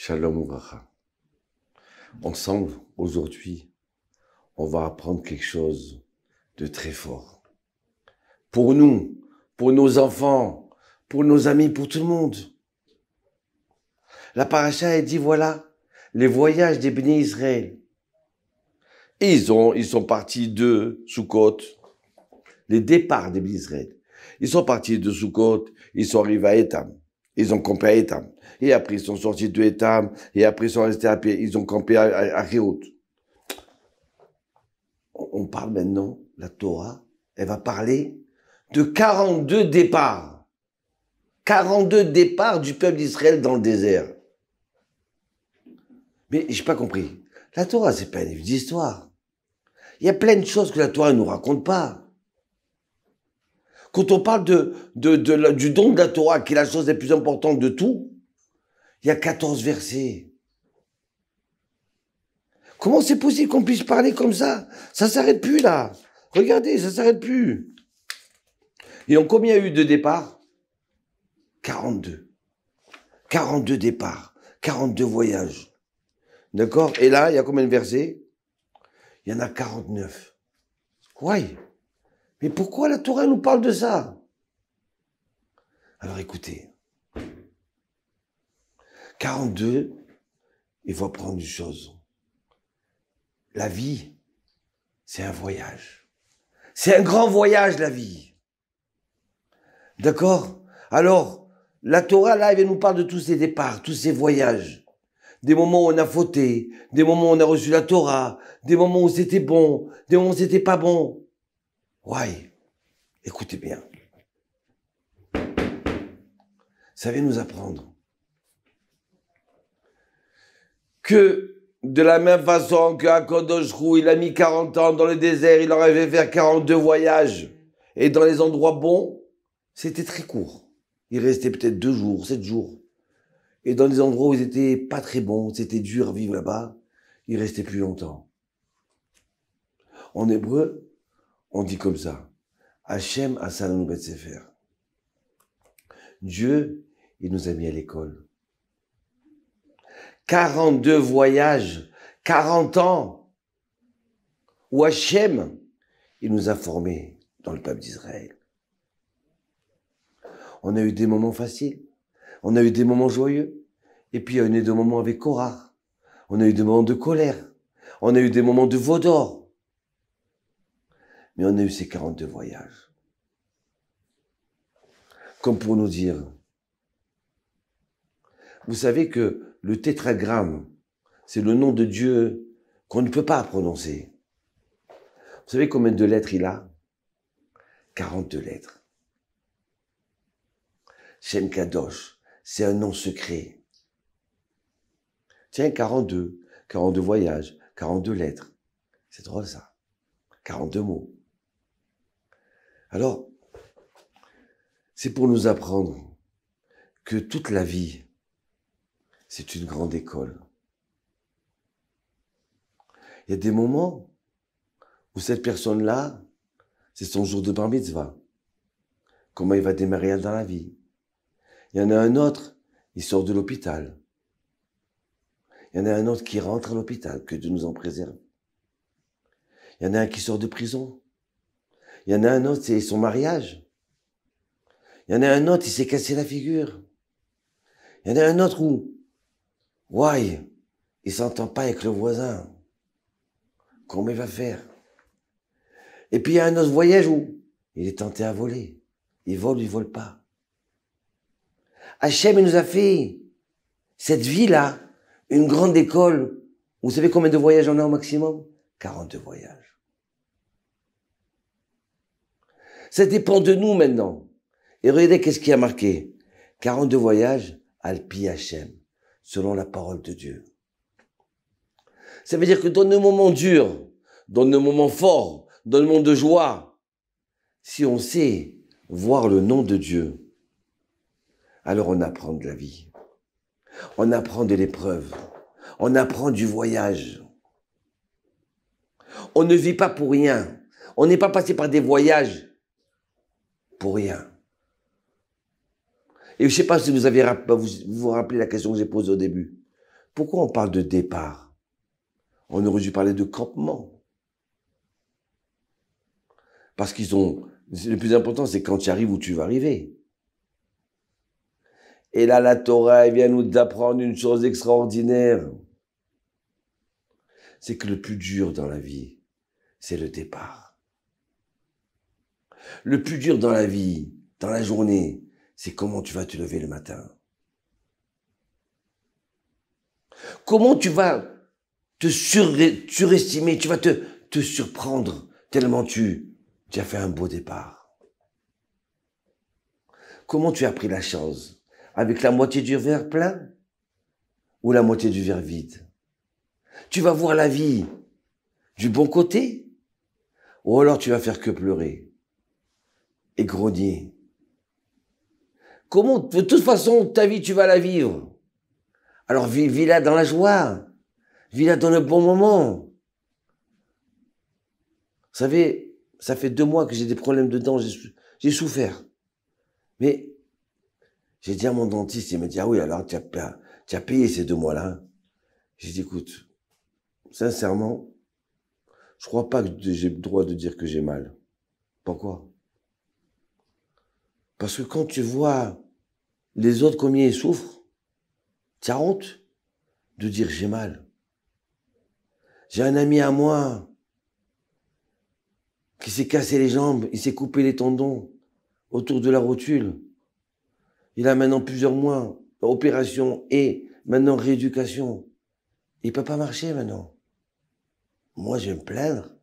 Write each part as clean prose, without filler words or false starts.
Shalom Ouvracha. Ensemble, aujourd'hui, on va apprendre quelque chose de très fort. Pour nous, pour nos enfants, pour nos amis, pour tout le monde. La paracha, elle dit, voilà, les voyages des bénis Israël. Et ils sont partis de Sukkot, les départs des bénis Israël. Ils sont partis de Sukkot, ils sont arrivés à Étam. Ils ont campé à Étam. Et après, ils sont sortis de Étam. Et après, ils sont restés à pied. Ils ont campé à Réhout. On parle maintenant, la Torah, elle va parler de 42 départs. 42 départs du peuple d'Israël dans le désert. Mais j'ai pas compris. La Torah, c'est pas un livre d'histoire. Il y a plein de choses que la Torah ne nous raconte pas. Quand on parle du don de la Torah, qui est la chose la plus importante de tout, il y a 14 versets. Comment c'est possible qu'on puisse parler comme ça? Ça s'arrête plus, là. Regardez, ça s'arrête plus. Et en combien il y a eu de départs? 42. 42 départs. 42 voyages. D'accord? Et là, il y a combien de versets? Il y en a 49. Ouais. Mais pourquoi la Torah nous parle de ça? Alors écoutez. 42, il faut apprendre une chose. La vie, c'est un voyage. C'est un grand voyage, la vie. D'accord? Alors, la Torah, là, elle nous parle de tous ces départs, tous ces voyages. Des moments où on a fauté, des moments où on a reçu la Torah, des moments où c'était bon, des moments où c'était pas bon. Ouais, écoutez bien. Ça vient nous apprendre que de la même façon qu'Akadosh Hu, il a mis 40 ans dans le désert, il aurait fait faire 42 voyages. Et dans les endroits bons, c'était très court. Il restait peut-être 2 jours, 7 jours. Et dans les endroits où ils étaient pas très bons, c'était dur à vivre là-bas, il restait plus longtemps. En hébreu, on dit comme ça. Hachem Asalanu Bet Sefer. Dieu, il nous a mis à l'école. 42 voyages, 40 ans, où Hachem, il nous a formés dans le peuple d'Israël. On a eu des moments faciles, on a eu des moments joyeux, et puis il y a eu des moments avec Korah, on a eu des moments de colère, on a eu des moments de veau d'or, mais on a eu ces 42 voyages. Comme pour nous dire, vous savez que le tétragramme, c'est le nom de Dieu qu'on ne peut pas prononcer. Vous savez combien de lettres il a? 42 lettres. Shem Kadosh, c'est un nom secret. Tiens, 42 voyages, 42 lettres. C'est drôle ça. 42 mots. Alors, c'est pour nous apprendre que toute la vie, c'est une grande école. Il y a des moments où cette personne-là, c'est son jour de bar mitzvah. Comment il va démarrer dans la vie. Il y en a un autre, il sort de l'hôpital. Il y en a un autre qui rentre à l'hôpital, que Dieu nous en préserve. Il y en a un qui sort de prison. Il y en a un autre, c'est son mariage. Il y en a un autre, il s'est cassé la figure. Il y en a un autre où, ouais, il s'entend pas avec le voisin. Comment il va faire? Et puis il y a un autre voyage où il est tenté à voler. Il vole pas. Hachem, il nous a fait cette vie-là, une grande école. Vous savez combien de voyages on a au maximum? 42 voyages. Ça dépend de nous maintenant. Et regardez qu'est-ce qui a marqué. 42 voyages, Alpi Hachem, selon la parole de Dieu. Ça veut dire que dans nos moments durs, dans nos moments forts, dans le monde de joie, si on sait voir le nom de Dieu, alors on apprend de la vie. On apprend de l'épreuve. On apprend du voyage. On ne vit pas pour rien. On n'est pas passé par des voyages pour rien. Et je ne sais pas si vous vous rappelez la question que j'ai posée au début. Pourquoi on parle de départ? On aurait dû parler de campement. Parce le plus important, c'est quand tu arrives où tu vas arriver. Et là, la Torah, elle vient nous apprendre une chose extraordinaire. C'est que le plus dur dans la vie, c'est le départ. Le plus dur dans la vie, dans la journée, c'est comment tu vas te lever le matin. Comment tu vas te surestimer, tu vas te surprendre tellement tu as fait un beau départ. Comment tu as pris la chose? Avec la moitié du verre plein ou la moitié du verre vide? Tu vas voir la vie du bon côté ou alors tu vas faire que pleurer et grogner. Comment, de toute façon, ta vie, tu vas la vivre. Alors vis-la dans la joie, vis-la dans le bon moment. Vous savez, ça fait 2 mois que j'ai des problèmes de dents, j'ai souffert. Mais j'ai dit à mon dentiste, il m'a dit, ah oui, alors tu as payé ces 2 mois-là. J'ai dit, écoute, sincèrement, je crois pas que j'ai le droit de dire que j'ai mal. Pourquoi? Parce que quand tu vois les autres combien ils souffrent, tu as honte de dire j'ai mal. J'ai un ami à moi qui s'est cassé les jambes, il s'est coupé les tendons autour de la rotule. Il a maintenant plusieurs mois, opération et maintenant rééducation. Il peut pas marcher maintenant. Moi, je vais me plaindre.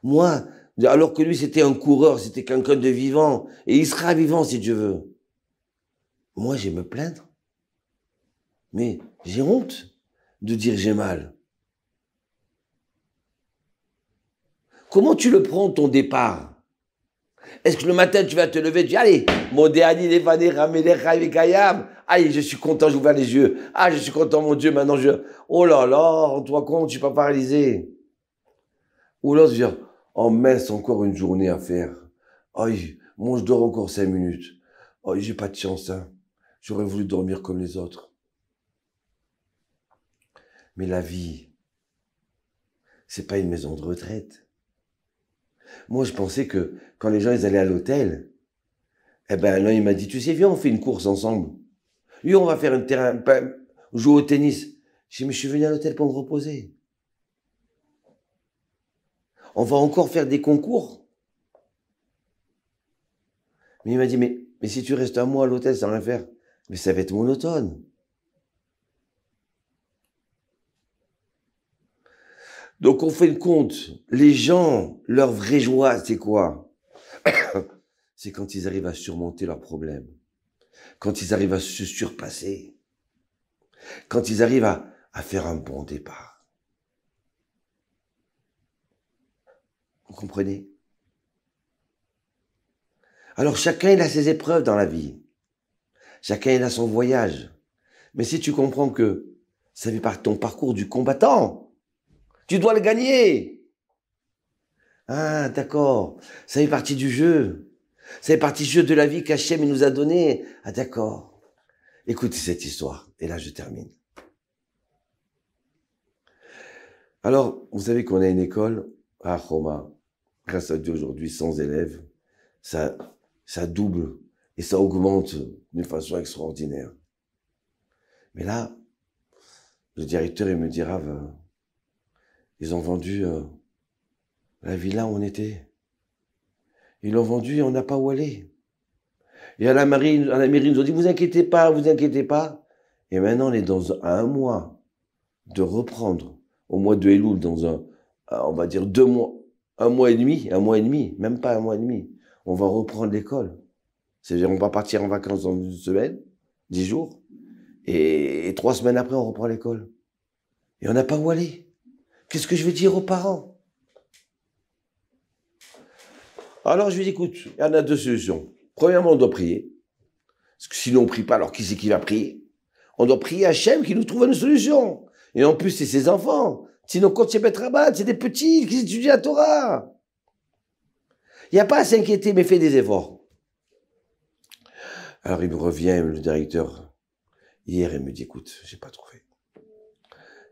Moi, alors que lui, c'était un coureur, c'était quelqu'un de vivant, et il sera vivant si Dieu veut. Moi, je vais me plaindre. Mais j'ai honte de dire j'ai mal. Comment tu le prends, ton départ? Est-ce que le matin, tu vas te lever, tu dis, allez, mon dernier, allez, je suis content, j'ouvre les yeux. Ah, je suis content, mon Dieu, maintenant oh là là, rends-toi compte, je suis pas paralysé. Ou là, je veux dire, oh mince, encore une journée à faire. Aïe, moi, je dors encore 5 minutes. Aïe, j'ai pas de chance, hein. J'aurais voulu dormir comme les autres. Mais la vie, c'est pas une maison de retraite. Moi, je pensais que quand les gens ils allaient à l'hôtel, eh ben là, il m'a dit, tu sais, viens, on fait une course ensemble. Lui, on va faire un terrain, jouer au tennis. J'ai dit, mais je suis venu à l'hôtel pour me reposer. On va encore faire des concours. Mais il m'a dit, mais si tu restes un mois à l'hôtel sans rien faire, mais ça va être monotone. Donc on fait le compte. Les gens, leur vraie joie, c'est quoi? C'est quand ils arrivent à surmonter leurs problèmes. Quand ils arrivent à se surpasser. Quand ils arrivent à faire un bon départ. Vous comprenez? Alors chacun il a ses épreuves dans la vie. Chacun il a son voyage. Mais si tu comprends que ça fait partie de ton parcours du combattant, tu dois le gagner. Ah, d'accord. Ça fait partie du jeu. Ça fait partie du jeu de la vie qu'Hachem nous a donné. Ah, d'accord. Écoutez cette histoire. Et là, je termine. Alors, vous savez qu'on a une école à Roma. Grâce à Dieu, aujourd'hui, 100 élèves. Ça double et ça augmente d'une façon extraordinaire. Mais là, le directeur, il me dira, ils ont vendu la villa où on était. Ils l'ont vendu et on n'a pas où aller. Et à la mairie, ils nous ont dit, vous inquiétez pas, vous inquiétez pas. Et maintenant, on est à un mois de reprendre, au mois de Elul, on va dire 2 mois, un mois et demi, même pas un mois et demi. On va reprendre l'école. C'est-à-dire, on va partir en vacances dans 1 semaine, 10 jours, et 3 semaines après, on reprend l'école. Et on n'a pas où aller. Qu'est-ce que je vais dire aux parents? Alors, je lui dis, écoute, il y en a 2 solutions. Premièrement, on doit prier. Parce que sinon, on ne prie pas, alors qui c'est qui va prier? On doit prier à Hachem qui nous trouve une solution. Et en plus, c'est ses enfants. Sinon, quand c'est Rabat, c'est des petits qui étudient la Torah. Il n'y a pas à s'inquiéter, mais fais des efforts. Alors, il me revient, le directeur, hier, il me dit, écoute, j'ai pas trouvé.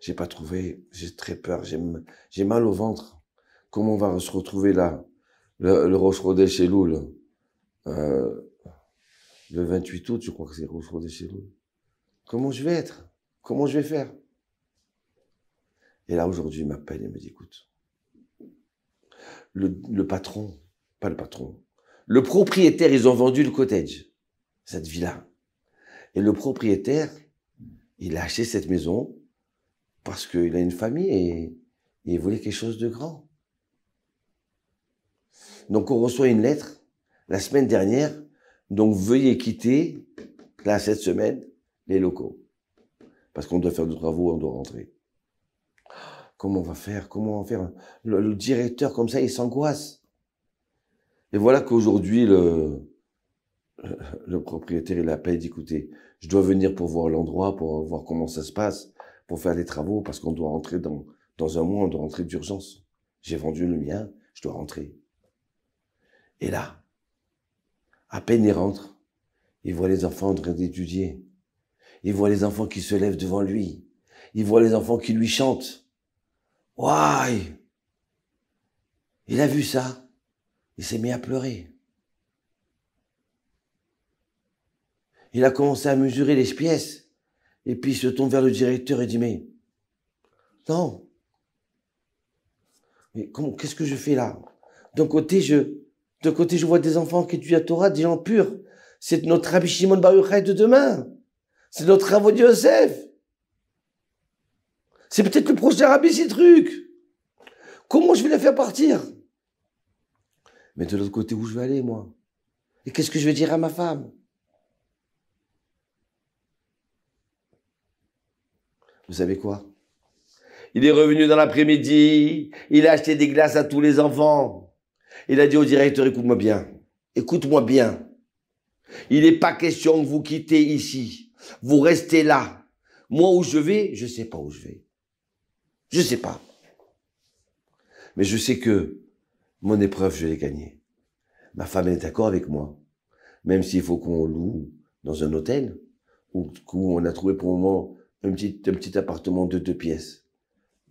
j'ai pas trouvé, j'ai très peur, j'ai mal au ventre. Comment on va se retrouver là, le Rosh Chodesh Elul, le 28 août, je crois que c'est Rosh Chodesh Elul. Comment je vais être? Comment je vais faire? Et là, aujourd'hui, il m'appelle et me dit, écoute, le patron, pas le patron, le propriétaire, ils ont vendu le cottage, cette villa. Et le propriétaire, il a acheté cette maison parce qu'il a une famille et il voulait quelque chose de grand. Donc, on reçoit une lettre la semaine dernière. Donc, veuillez quitter, là, cette semaine, les locaux. Parce qu'on doit faire des travaux, on doit rentrer. Comment on va faire? Comment on va faire? Le directeur, comme ça, il s'angoisse. Et voilà qu'aujourd'hui, le propriétaire, il appelle, il dit, écoutez, je dois venir pour voir l'endroit, pour voir comment ça se passe, pour faire des travaux, parce qu'on doit rentrer dans un mois, on doit rentrer d'urgence. J'ai vendu le mien, je dois rentrer. Et là, à peine il rentre, il voit les enfants en train d'étudier. Il voit les enfants qui se lèvent devant lui. Il voit les enfants qui lui chantent. Waouh! Il a vu ça. Il s'est mis à pleurer. Il a commencé à mesurer les pièces. Et puis il se tourne vers le directeur et dit, mais non. Mais qu'est-ce que je fais là? D'un côté, je vois des enfants qui étudient la Torah, des gens purs. C'est notre Rabbi Shimon Bar Yochai de demain. C'est notre Rav Yosef. C'est peut-être le prochain Rabbi, ces trucs. Comment je vais les faire partir? Mais de l'autre côté, où je vais aller, moi? Et qu'est-ce que je vais dire à ma femme? Vous savez quoi? Il est revenu dans l'après-midi, il a acheté des glaces à tous les enfants. Il a dit au directeur, écoute-moi bien, écoute-moi bien. Il n'est pas question que vous quittez ici. Vous restez là. Moi, où je vais, je ne sais pas où je vais. Je ne sais pas. Mais je sais que mon épreuve, je l'ai gagnée. Ma femme est d'accord avec moi. Même s'il faut qu'on loue dans un hôtel, où on a trouvé pour le moment un petit appartement de 2 pièces.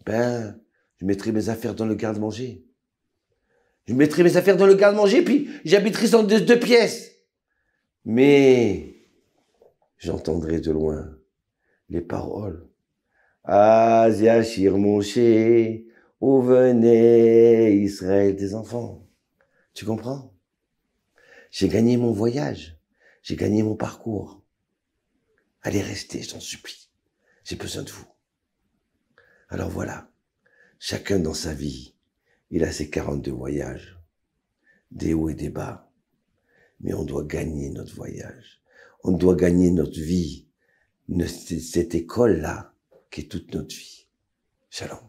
Ben, je mettrai mes affaires dans le garde-manger. Je mettrai mes affaires dans le garde-manger, puis j'habiterai dans 2 pièces. Mais j'entendrai de loin les paroles. Az Yashir Moshe, où venait Israël des enfants. Tu comprends? J'ai gagné mon voyage. J'ai gagné mon parcours. Allez rester, je t'en supplie. J'ai besoin de vous. Alors voilà. Chacun dans sa vie, il a ses 42 voyages. Des hauts et des bas. Mais on doit gagner notre voyage. On doit gagner notre vie. Cette école-là, qui est toute notre vie. Shalom.